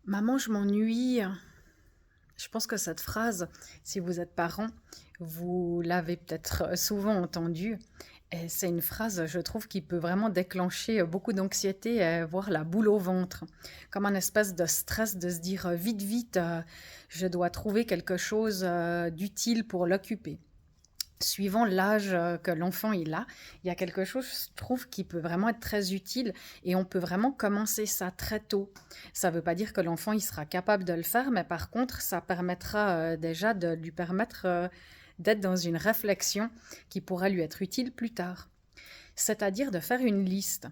Maman, je m'ennuie. Je pense que cette phrase, si vous êtes parent, vous l'avez peut-être souvent entendue. Et c'est une phrase, je trouve, qui peut vraiment déclencher beaucoup d'anxiété, voire la boule au ventre. Comme un espèce de stress de se dire vite, vite, je dois trouver quelque chose d'utile pour l'occuper. Suivant l'âge que l'enfant il a, il y a quelque chose, je trouve, qui peut vraiment être très utile et on peut vraiment commencer ça très tôt. Ça ne veut pas dire que l'enfant il sera capable de le faire, mais par contre, ça permettra déjà de lui permettre d'être dans une réflexion qui pourra lui être utile plus tard. C'est-à-dire de faire une liste.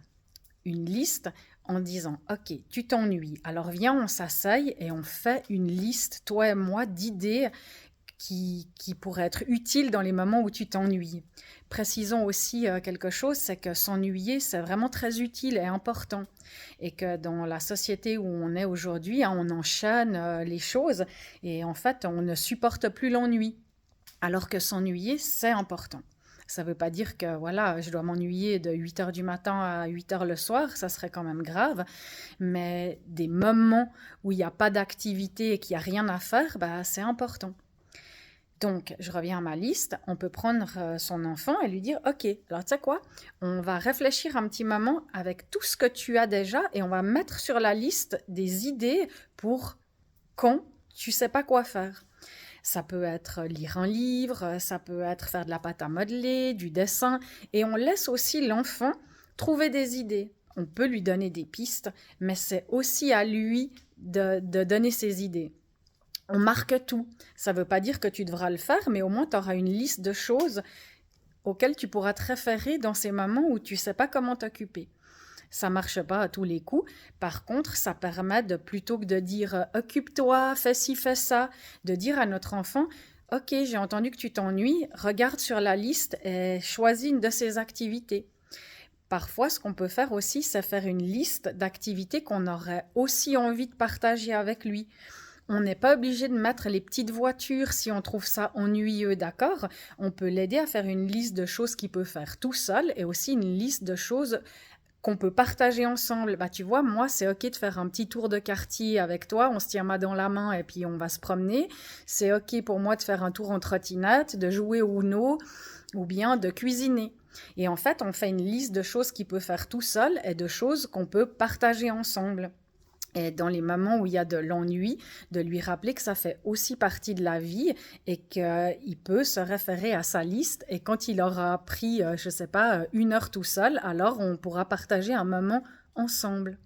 Une liste en disant, OK, tu t'ennuies, alors viens, on s'asseye et on fait une liste, toi et moi, d'idées qui pourrait être utile dans les moments où tu t'ennuies. Précisons aussi quelque chose, c'est que s'ennuyer, c'est vraiment très utile et important. Et que dans la société où on est aujourd'hui, on enchaîne les choses et en fait, on ne supporte plus l'ennui. Alors que s'ennuyer, c'est important. Ça ne veut pas dire que voilà, je dois m'ennuyer de 8 heures du matin à 8 heures le soir, ça serait quand même grave. Mais des moments où il n'y a pas d'activité et qu'il n'y a rien à faire, bah, c'est important. Donc, je reviens à ma liste. On peut prendre son enfant et lui dire, OK, alors tu sais quoi, on va réfléchir un petit moment avec tout ce que tu as déjà et on va mettre sur la liste des idées pour quand tu sais pas quoi faire. Ça peut être lire un livre, ça peut être faire de la pâte à modeler, du dessin, et on laisse aussi l'enfant trouver des idées. On peut lui donner des pistes, mais c'est aussi à lui de donner ses idées. On marque tout. Ça ne veut pas dire que tu devras le faire, mais au moins tu auras une liste de choses auxquelles tu pourras te référer dans ces moments où tu ne sais pas comment t'occuper. Ça ne marche pas à tous les coups. Par contre, ça permet de, plutôt que de dire occupe-toi, fais ci, fais ça, de dire à notre enfant ok, j'ai entendu que tu t'ennuies, regarde sur la liste et choisis une de ces activités. Parfois, ce qu'on peut faire aussi, c'est faire une liste d'activités qu'on aurait aussi envie de partager avec lui. On n'est pas obligé de mettre les petites voitures si on trouve ça ennuyeux, d'accord? On peut l'aider à faire une liste de choses qu'il peut faire tout seul et aussi une liste de choses qu'on peut partager ensemble. Bah, tu vois, moi, c'est OK de faire un petit tour de quartier avec toi, on se tient main dans la main et puis on va se promener. C'est OK pour moi de faire un tour en trottinette, de jouer au Uno ou bien de cuisiner. Et en fait, on fait une liste de choses qu'il peut faire tout seul et de choses qu'on peut partager ensemble. Et dans les moments où il y a de l'ennui, de lui rappeler que ça fait aussi partie de la vie et qu'il peut se référer à sa liste. Et quand il aura pris, je ne sais pas, une heure tout seul, alors on pourra partager un moment ensemble.